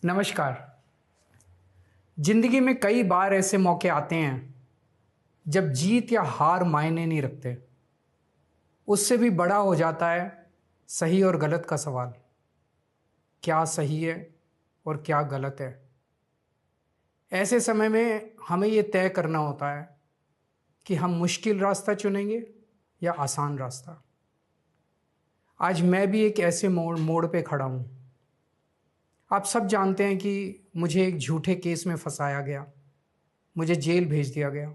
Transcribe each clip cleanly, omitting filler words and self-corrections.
नमस्कार। जिंदगी में कई बार ऐसे मौके आते हैं जब जीत या हार मायने नहीं रखते। उससे भी बड़ा हो जाता है सही और गलत का सवाल। क्या सही है और क्या गलत है? ऐसे समय में हमें ये तय करना होता है कि हम मुश्किल रास्ता चुनेंगे या आसान रास्ता। आज मैं भी एक ऐसे मोड़ पे खड़ा हूँ। आप सब जानते हैं कि मुझे एक झूठे केस में फंसाया गया, मुझे जेल भेज दिया गया,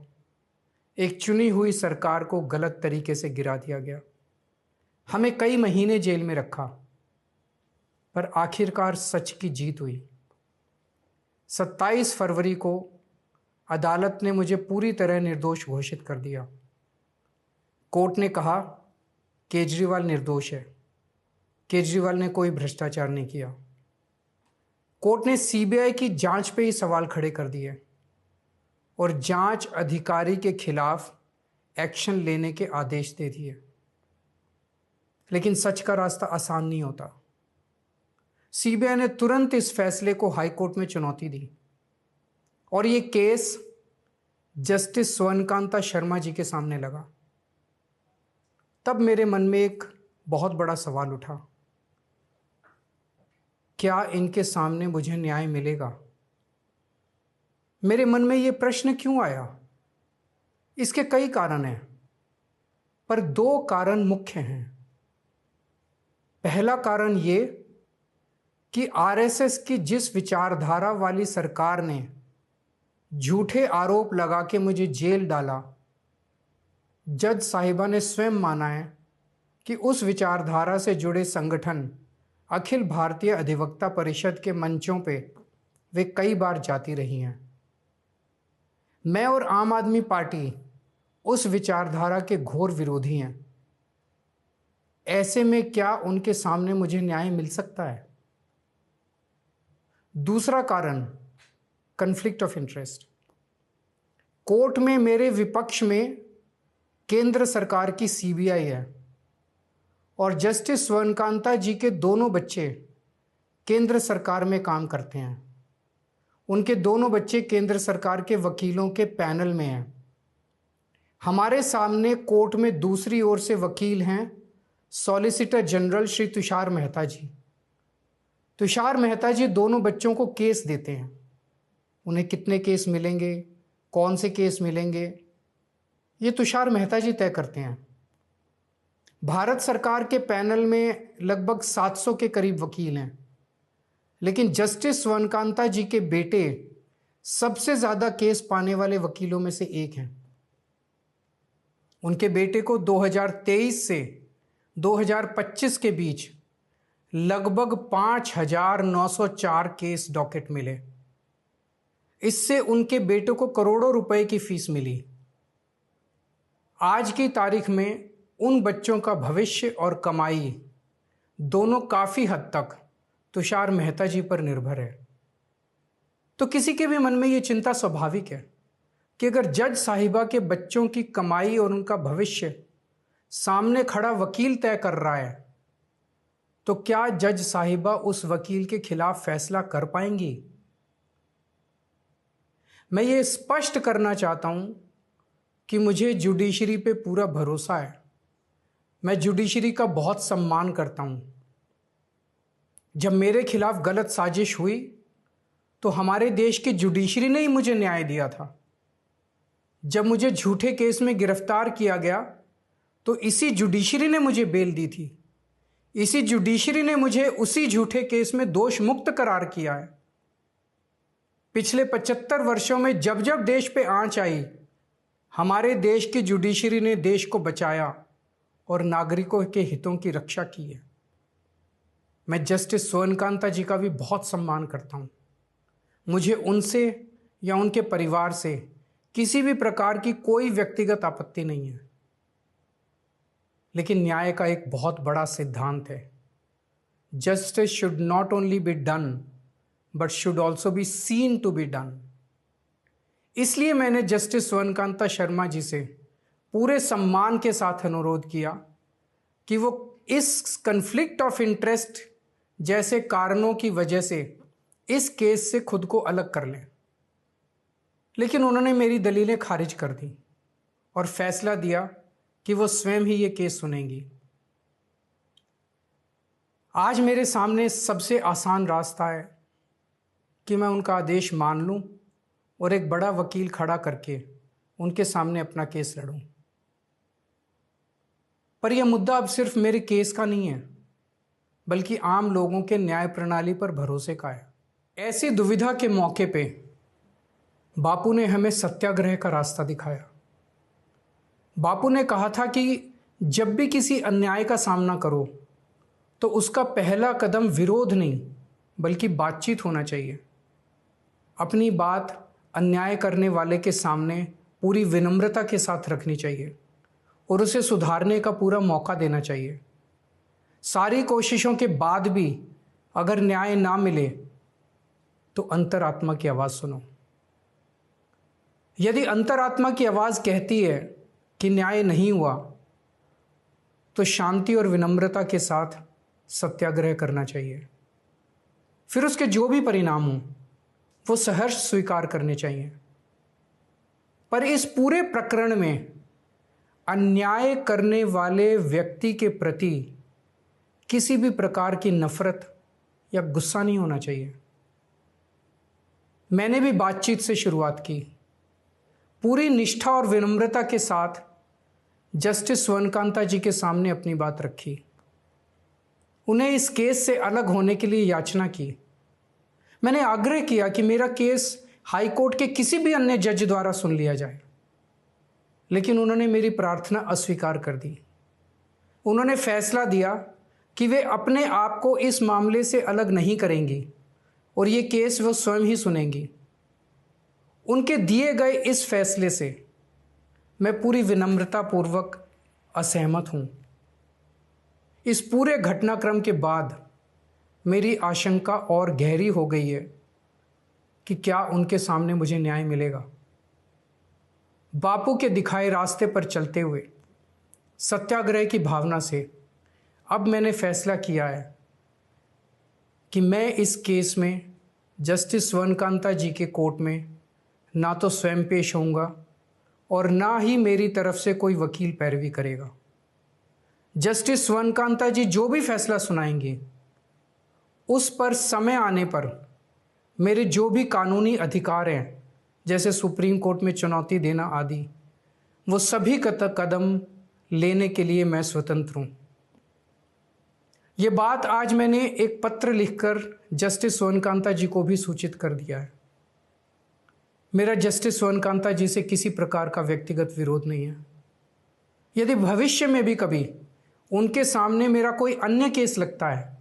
एक चुनी हुई सरकार को गलत तरीके से गिरा दिया गया, हमें कई महीने जेल में रखा, पर आखिरकार सच की जीत हुई। 27 फरवरी को अदालत ने मुझे पूरी तरह निर्दोष घोषित कर दिया। कोर्ट ने कहा केजरीवाल निर्दोष है, केजरीवाल ने कोई भ्रष्टाचार नहीं किया। कोर्ट ने सीबीआई की जांच पे ही सवाल खड़े कर दिए और जांच अधिकारी के खिलाफ एक्शन लेने के आदेश दे दिए। लेकिन सच का रास्ता आसान नहीं होता। सीबीआई ने तुरंत इस फैसले को हाई कोर्ट में चुनौती दी और ये केस जस्टिस स्वर्णकांता शर्मा जी के सामने लगा। तब मेरे मन में एक बहुत बड़ा सवाल उठा, क्या इनके सामने मुझे न्याय मिलेगा? मेरे मन में ये प्रश्न क्यों आया? इसके कई कारण हैं, पर दो कारण मुख्य हैं। पहला कारण ये कि आरएसएस की जिस विचारधारा वाली सरकार ने झूठे आरोप लगा के मुझे जेल डाला, जज साहिबा ने स्वयं माना है कि उस विचारधारा से जुड़े संगठन अखिल भारतीय अधिवक्ता परिषद के मंचों पे वे कई बार जाती रही हैं। मैं और आम आदमी पार्टी उस विचारधारा के घोर विरोधी हैं। ऐसे में क्या उनके सामने मुझे न्याय मिल सकता है? दूसरा कारण कॉन्फ्लिक्ट ऑफ इंटरेस्ट। कोर्ट में मेरे विपक्ष में केंद्र सरकार की सीबीआई है और जस्टिस स्वर्णकांता जी के दोनों बच्चे केंद्र सरकार में काम करते हैं। उनके दोनों बच्चे केंद्र सरकार के वकीलों के पैनल में हैं। हमारे सामने कोर्ट में दूसरी ओर से वकील हैं सॉलिसिटर जनरल श्री तुषार मेहता जी। तुषार मेहता जी दोनों बच्चों को केस देते हैं। उन्हें कितने केस मिलेंगे, कौन से केस मिलेंगे, ये तुषार मेहता जी तय करते हैं। भारत सरकार के पैनल में लगभग 700 के करीब वकील हैं, लेकिन जस्टिस स्वर्णकांता जी के बेटे सबसे ज्यादा केस पाने वाले वकीलों में से एक हैं। उनके बेटे को 2023 से 2025 के बीच लगभग 5,904 केस डॉकेट मिले। इससे उनके बेटे को करोड़ों रुपए की फीस मिली। आज की तारीख में उन बच्चों का भविष्य और कमाई दोनों काफी हद तक तुषार मेहता जी पर निर्भर है। तो किसी के भी मन में यह चिंता स्वाभाविक है कि अगर जज साहिबा के बच्चों की कमाई और उनका भविष्य सामने खड़ा वकील तय कर रहा है, तो क्या जज साहिबा उस वकील के खिलाफ फैसला कर पाएंगी? मैं ये स्पष्ट करना चाहता हूं कि मुझे जुडिशरी पे पूरा भरोसा है। मैं जुडिशरी का बहुत सम्मान करता हूं। जब मेरे खिलाफ गलत साजिश हुई तो हमारे देश की जुडिशरी ने ही मुझे न्याय दिया था। जब मुझे झूठे केस में गिरफ्तार किया गया तो इसी जुडिशरी ने मुझे बेल दी थी। इसी जुडिशरी ने मुझे उसी झूठे केस में दोष मुक्त करार किया है। पिछले 75 वर्षों में जब जब देश पे आंच आई, हमारे देश की जुडिशरी ने देश को बचाया और नागरिकों के हितों की रक्षा की है। मैं जस्टिस स्वर्णकांता जी का भी बहुत सम्मान करता हूं। मुझे उनसे या उनके परिवार से किसी भी प्रकार की कोई व्यक्तिगत आपत्ति नहीं है। लेकिन न्याय का एक बहुत बड़ा सिद्धांत है, justice should not only be done but should also be seen to be done. इसलिए मैंने जस्टिस स्वर्णकांता शर्मा जी से पूरे सम्मान के साथ अनुरोध किया कि वो इस कन्फ्लिक्ट ऑफ इंटरेस्ट जैसे कारणों की वजह से इस केस से खुद को अलग कर लें, लेकिन उन्होंने मेरी दलीलें खारिज कर दी और फैसला दिया कि वो स्वयं ही ये केस सुनेंगी। आज मेरे सामने सबसे आसान रास्ता है कि मैं उनका आदेश मान लूं और एक बड़ा वकील खड़ा करके उनके सामने अपना केस लड़ूं। पर यह मुद्दा अब सिर्फ मेरे केस का नहीं है, बल्कि आम लोगों के न्याय प्रणाली पर भरोसे का है। ऐसी दुविधा के मौके पे बापू ने हमें सत्याग्रह का रास्ता दिखाया। बापू ने कहा था कि जब भी किसी अन्याय का सामना करो तो उसका पहला कदम विरोध नहीं बल्कि बातचीत होना चाहिए। अपनी बात अन्याय करने वाले के सामने पूरी विनम्रता के साथ रखनी चाहिए और उसे सुधारने का पूरा मौका देना चाहिए। सारी कोशिशों के बाद भी अगर न्याय ना मिले तो अंतरात्मा की आवाज़ सुनो। यदि अंतरात्मा की आवाज़ कहती है कि न्याय नहीं हुआ तो शांति और विनम्रता के साथ सत्याग्रह करना चाहिए। फिर उसके जो भी परिणाम हों वो सहर्ष स्वीकार करने चाहिए। पर इस पूरे प्रकरण में अन्याय करने वाले व्यक्ति के प्रति किसी भी प्रकार की नफरत या गुस्सा नहीं होना चाहिए। मैंने भी बातचीत से शुरुआत की, पूरी निष्ठा और विनम्रता के साथ जस्टिस स्वर्णकांता जी के सामने अपनी बात रखी, उन्हें इस केस से अलग होने के लिए याचना की। मैंने आग्रह किया कि मेरा केस हाई कोर्ट के किसी भी अन्य जज द्वारा सुन लिया जाए, लेकिन उन्होंने मेरी प्रार्थना अस्वीकार कर दी। उन्होंने फैसला दिया कि वे अपने आप को इस मामले से अलग नहीं करेंगी और ये केस वो स्वयं ही सुनेंगी। उनके दिए गए इस फैसले से मैं पूरी विनम्रता पूर्वक असहमत हूँ। इस पूरे घटनाक्रम के बाद मेरी आशंका और गहरी हो गई है कि क्या उनके सामने मुझे न्याय मिलेगा। बापू के दिखाए रास्ते पर चलते हुए सत्याग्रह की भावना से अब मैंने फैसला किया है कि मैं इस केस में जस्टिस स्वर्णकांता जी के कोर्ट में ना तो स्वयं पेश होऊंगा और ना ही मेरी तरफ से कोई वकील पैरवी करेगा। जस्टिस स्वर्णकांता जी जो भी फैसला सुनाएंगे उस पर समय आने पर मेरे जो भी कानूनी अधिकार हैं, जैसे सुप्रीम कोर्ट में चुनौती देना आदि, वो सभी कदम लेने के लिए मैं स्वतंत्र हूँ। ये बात आज मैंने एक पत्र लिखकर जस्टिस स्वर्णकांता जी को भी सूचित कर दिया है। मेरा जस्टिस स्वर्णकांता जी से किसी प्रकार का व्यक्तिगत विरोध नहीं है। यदि भविष्य में भी कभी उनके सामने मेरा कोई अन्य केस लगता है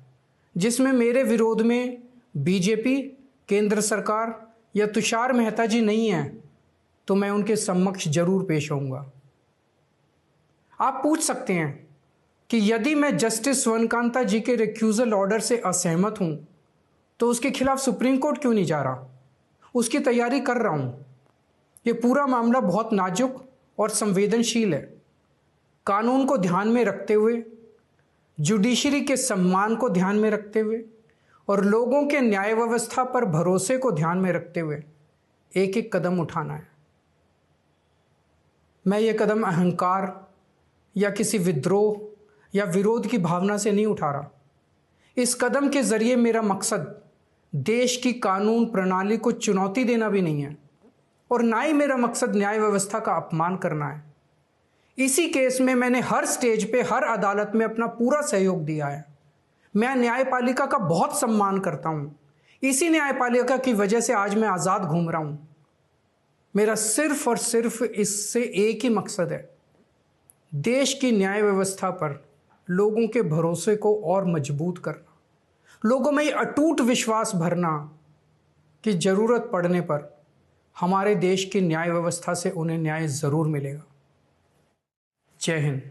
जिसमें मेरे विरोध में बीजेपी, केंद्र सरकार या तुषार मेहता जी नहीं हैं, तो मैं उनके समक्ष जरूर पेश होऊंगा। आप पूछ सकते हैं कि यदि मैं जस्टिस स्वर्णकांता जी के रिक्यूजल ऑर्डर से असहमत हूं तो उसके खिलाफ सुप्रीम कोर्ट क्यों नहीं जा रहा? उसकी तैयारी कर रहा हूं। ये पूरा मामला बहुत नाजुक और संवेदनशील है। कानून को ध्यान में रखते हुए, जुडिशरी के सम्मान को ध्यान में रखते हुए और लोगों के न्याय व्यवस्था पर भरोसे को ध्यान में रखते हुए एक एक कदम उठाना है। मैं ये कदम अहंकार या किसी विद्रोह या विरोध की भावना से नहीं उठा रहा। इस कदम के जरिए मेरा मकसद देश की कानून प्रणाली को चुनौती देना भी नहीं है और ना ही मेरा मकसद न्याय व्यवस्था का अपमान करना है। इसी केस में मैंने हर स्टेज पे, हर अदालत में अपना पूरा सहयोग दिया है। मैं न्यायपालिका का बहुत सम्मान करता हूँ। इसी न्यायपालिका की वजह से आज मैं आज़ाद घूम रहा हूँ। मेरा सिर्फ और सिर्फ इससे एक ही मकसद है, देश की न्याय व्यवस्था पर लोगों के भरोसे को और मजबूत करना, लोगों में ये अटूट विश्वास भरना कि ज़रूरत पड़ने पर हमारे देश की न्याय व्यवस्था से उन्हें न्याय ज़रूर मिलेगा। जय हिंद।